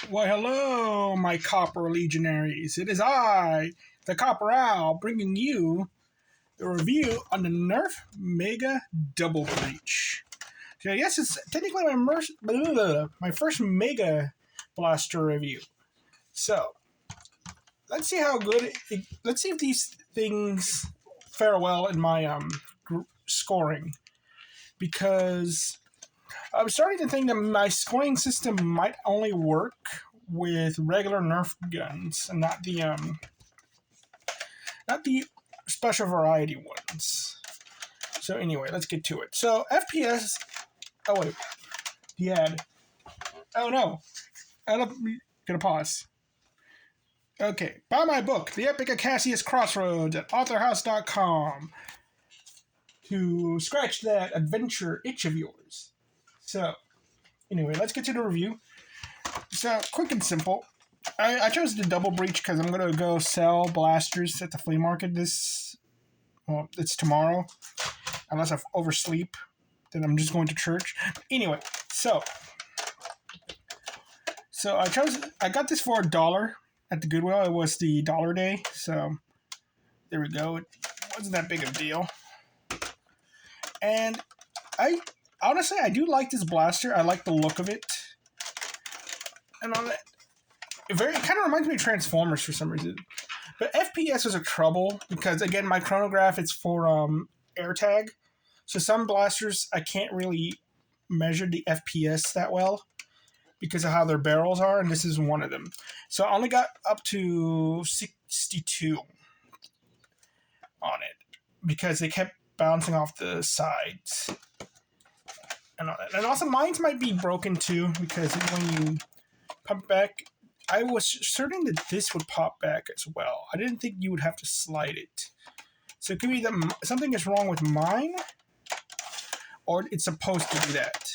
Why, hello, my Copper Legionaries. It is I, the Copper Owl, bringing you the review on the Nerf Mega Doublebreach. So, yes, it's technically my first Mega Blaster review. So, let's see how good let's see if these things fare well in my scoring. Because I'm starting to think that my scoring system might only work with regular Nerf guns and not the special variety ones. So anyway, let's get to it. So FPS. Oh wait, the ad. Oh no, I'm gonna pause. Okay, buy my book, The Epic Acacius Crossroads, at authorhouse.com to scratch that adventure itch of yours. So, anyway, let's get to the review. So, quick and simple. I chose the Doublebreach because I'm going to go sell blasters at the flea market it's tomorrow. Unless I oversleep, then I'm just going to church. Anyway, so I got this for $1 at the Goodwill. It was the dollar day, so there we go. It wasn't that big of a deal. And honestly, I do like this blaster. I like the look of it. And all that. It kind of reminds me of Transformers for some reason. But FPS was a trouble because, again, my chronograph is for air tag. So some blasters, I can't really measure the FPS that well because of how their barrels are, and this is one of them. So I only got up to 62 on it because they kept bouncing off the sides and all that. And also, mine might be broken too because when you pump back, I was certain that this would pop back as well. I didn't think you would have to slide it. So it could be that something is wrong with mine, or it's supposed to do that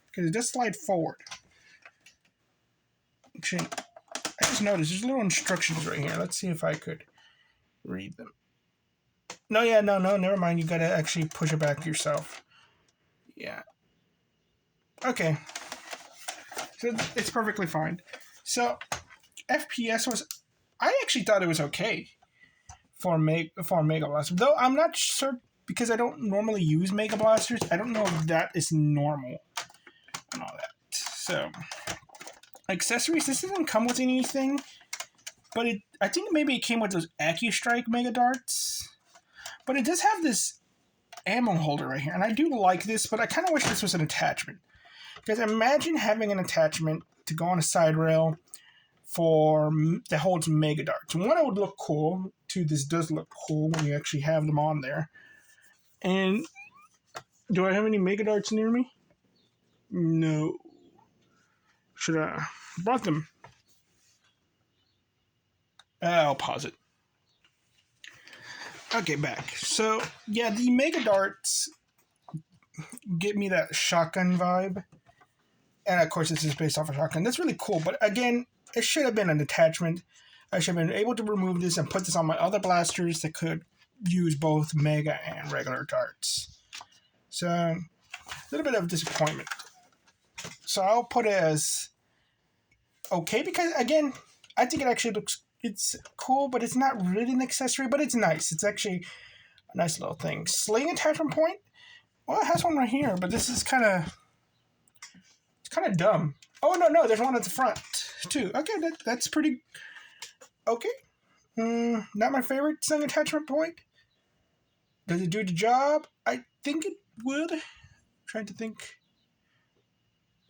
because it does slide forward. Actually, I just noticed there's little instructions right here. Let's see if I could read them. No, never mind. You gotta actually push it back yourself. Yeah. Okay. So it's perfectly fine. So FPS was, I actually thought it was okay for Mega Blaster. Though I'm not sure because I don't normally use Mega Blasters. I don't know if that is normal and all that. So accessories, this doesn't come with anything, but I think maybe it came with those AccuStrike Mega Darts. But it does have this ammo holder right here, and I do like this, but I kind of wish this was an attachment. Because imagine having an attachment to go on a side rail that holds Mega Darts. One, it would look cool. Two, this does look cool when you actually have them on there. And do I have any Mega Darts near me? No. Should I brought them? I'll pause it. Okay, back. So, yeah, the Mega Darts give me that shotgun vibe. And, of course, this is based off a shotgun. That's really cool. But, again, it should have been an attachment. I should have been able to remove this and put this on my other blasters that could use both Mega and regular darts. So, a little bit of disappointment. So, I'll put it as okay because, again, I think it actually looks... It's cool, but it's not really an accessory, but it's nice. It's actually a nice little thing. Sling attachment point? Well, it has one right here, but this is kind of dumb. Oh, no, there's one at the front, too. Okay, that's pretty... Okay. Not my favorite sling attachment point. Does it do the job? I think it would. I'm trying to think.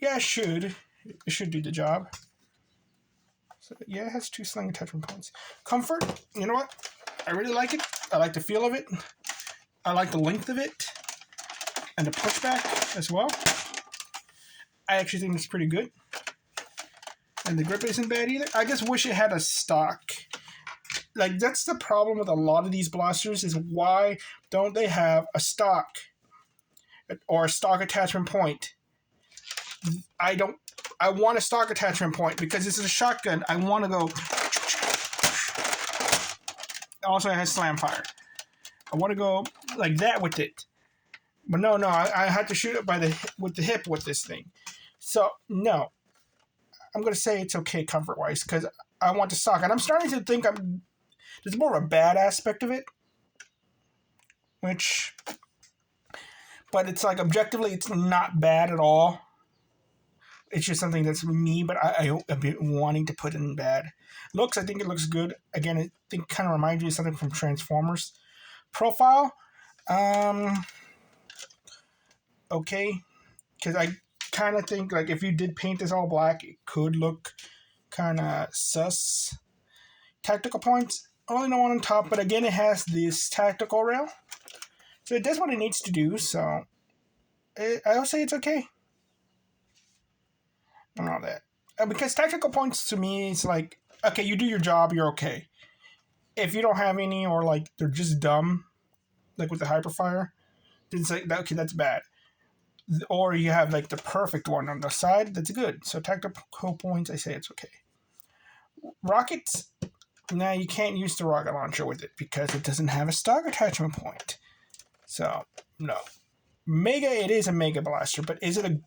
Yeah, it should. It should do the job. So, yeah, it has 2 sling attachment points. Comfort, you know what? I really like it. I like the feel of it. I like the length of it. And the pushback as well. I actually think it's pretty good. And the grip isn't bad either. I just wish it had a stock. Like, that's the problem with a lot of these blasters is why don't they have a stock or a stock attachment point? I want a stock attachment point because this is a shotgun. I want to go. Also, it has slam fire. I want to go like that with it. But no, I had to shoot it with the hip with this thing. So, no. I'm going to say it's okay comfort-wise because I want to stock. And I'm starting to think there's more of a bad aspect of it, but it's like objectively it's not bad at all. It's just something that's me, but I've been wanting to put in bad. Looks, I think it looks good. Again, I think it kind of reminds me of something from Transformers. Profile, okay, because I kind of think like if you did paint this all black, it could look kind of sus. Tactical points, only no one on top, but again, it has this tactical rail, so it does what it needs to do. So I'll say it's okay. And all that. Because tactical points to me is like, okay, you do your job, you're okay. If you don't have any or like they're just dumb, like with the hyperfire, then it's like, okay, that's bad. Or you have like the perfect one on the side, that's good. So tactical points, I say it's okay. Rockets, now you can't use the rocket launcher with it because it doesn't have a stock attachment point. So, no. Mega, it is a Mega Blaster, but is it a...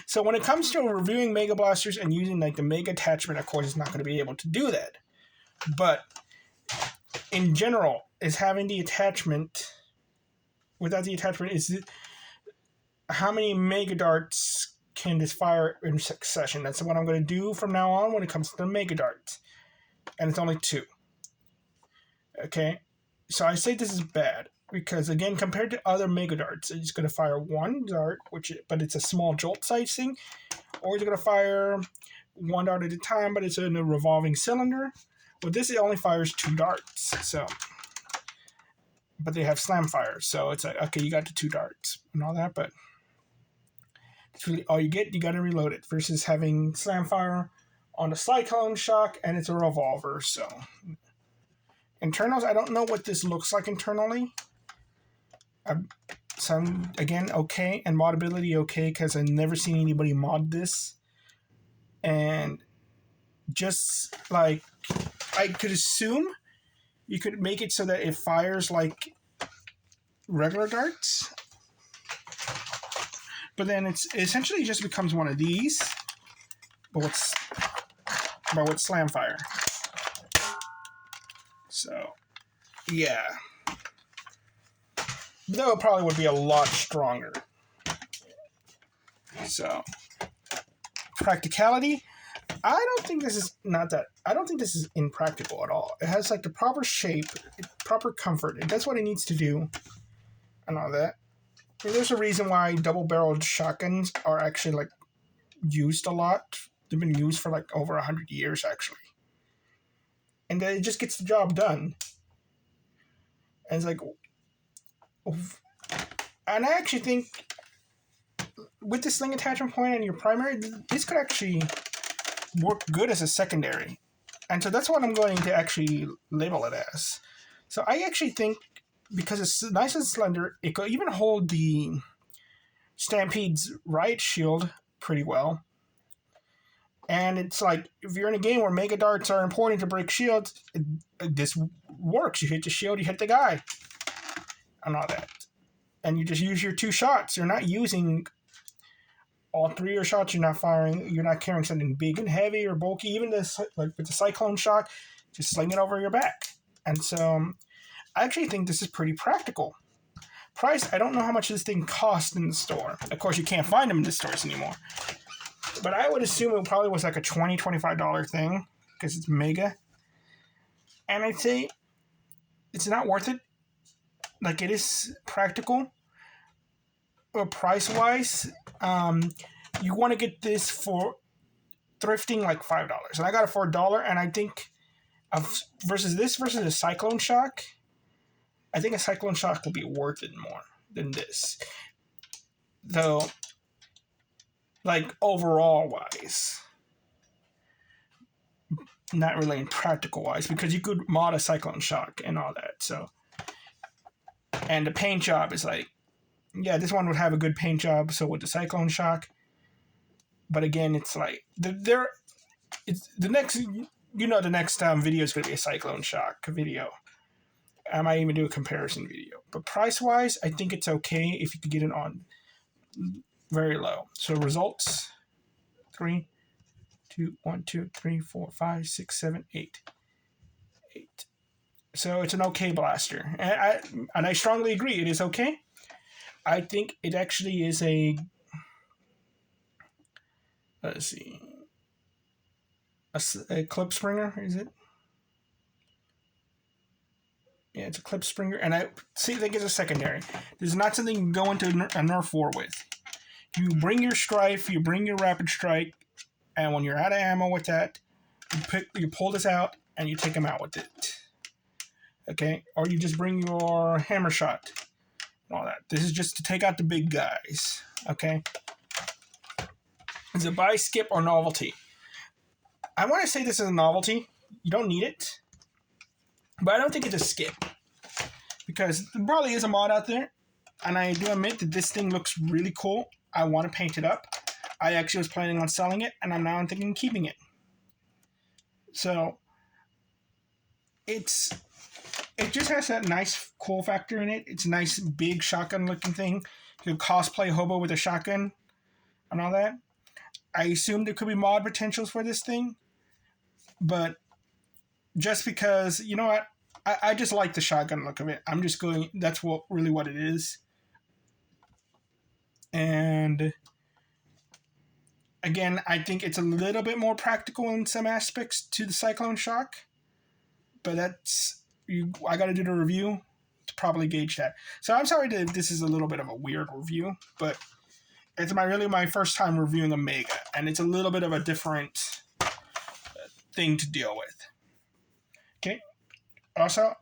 So when it comes to reviewing Mega Blasters and using like the Mega attachment, of course, it's not going to be able to do that. But in general, is having the attachment... Without the attachment, how many Mega Darts can this fire in succession? That's what I'm going to do from now on when it comes to the Mega Darts. And it's only 2. Okay? So I say this is bad. Because again, compared to other Mega Darts, it's going to fire 1 dart, but it's a small jolt size thing, or it's going to fire 1 dart at a time, but it's in a revolving cylinder. Well, this it only fires 2 darts, so, but they have slam fire, so it's like, okay, you got the 2 darts and all that, but it's really all you get. You got to reload it versus having slam fire on the cyclone shock, and it's a revolver. So internals, I don't know what this looks like internally. Some again okay, and modability okay because I've never seen anybody mod this, and just like I could assume you could make it so that it fires like regular darts, but then it's essentially just becomes one of these, but with slam fire. So yeah. Though it probably would be a lot stronger. So, practicality. I don't think this is impractical at all. It has like the proper shape, proper comfort. It does what it needs to do, and all that. I mean, there's a reason why double-barreled shotguns are actually like used a lot. They've been used for like over 100 years actually, and it just gets the job done. And it's like. And I actually think with the sling attachment point and your primary, this could actually work good as a secondary. And so that's what I'm going to actually label it as. So I actually think because it's nice and slender, it could even hold the Stampede's riot shield pretty well. And it's like, if you're in a game where Mega Darts are important to break shields, this works. You hit the shield, you hit the guy. And all that. And you just use your 2 shots. You're not using all 3 of your shots. You're not firing. You're not carrying something big and heavy or bulky. Even this, like with the cyclone shock, just sling it over your back. And so I actually think this is pretty practical. Price, I don't know how much this thing costs in the store. Of course, you can't find them in the stores anymore. But I would assume it probably was like a $20, $25 thing because it's Mega. And I'd say it's not worth it. Like, it is practical, but price-wise, you want to get this for thrifting like $5. And I got it for $1, and I think versus a Cyclone Shock, I think a Cyclone Shock will be worth it more than this. Though, like, overall-wise, not really in practical-wise, because you could mod a Cyclone Shock and all that, so... And the paint job is like, yeah, this one would have a good paint job, so would the Cyclone Shock. But again, it's like, the next video is going to be a Cyclone Shock video. I might even do a comparison video. But price-wise, I think it's okay if you could get it on very low. So results, 3, 1, 2, 3, 4, 5, 6, 7, 8. 8. So it's an okay blaster. And I strongly agree, it is okay. I think it actually is a, let's see, a clip springer, is it? Yeah, it's a clip springer, and I think it's a secondary. This is not something you can go into a Nerf war with. You bring your Strife, you bring your Rapid Strike, and when you're out of ammo with that, you pull this out, and you take them out with it. Okay? Or you just bring your Hammer Shot and all that. This is just to take out the big guys. Okay? Is it buy, skip, or novelty? I want to say this is a novelty. You don't need it. But I don't think it's a skip. Because there probably is a mod out there. And I do admit that this thing looks really cool. I want to paint it up. I actually was planning on selling it. And I'm now thinking of keeping it. So, it just has that nice cool factor in it. It's a nice big shotgun looking thing. You can cosplay hobo with a shotgun. And all that. I assume there could be mod potentials for this thing. But just because, you know what, I just like the shotgun look of it. I'm just going, that's really what it is. And again, I think it's a little bit more practical in some aspects to the Cyclone Shock. But I got to do the review to probably gauge that. So I'm sorry that this is a little bit of a weird review, but it's my first time reviewing a Mega, and it's a little bit of a different thing to deal with. Okay. Also,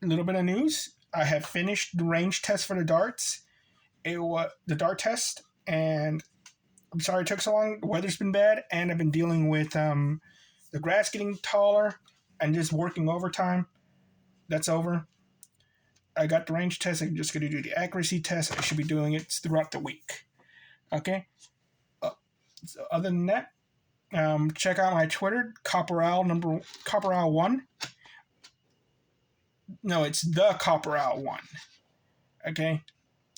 a little bit of news. I have finished the range test for the darts. It was the dart test, and I'm sorry it took so long. The weather's been bad, and I've been dealing with the grass getting taller and just working overtime. That's over. I got the range test. I'm just going to do the accuracy test. I should be doing it throughout the week. Okay? So other than that, check out my Twitter, Copperal1. No, it's the Copperal1. Okay?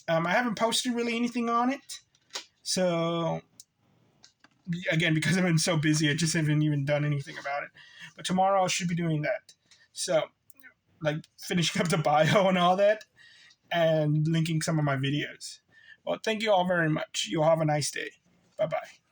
I haven't posted really anything on it. So, again, because I've been so busy, I just haven't even done anything about it. But tomorrow I should be doing that. So, finishing up the bio and all that, and linking some of my videos. Well, thank you all very much. You'll have a nice day. Bye-bye.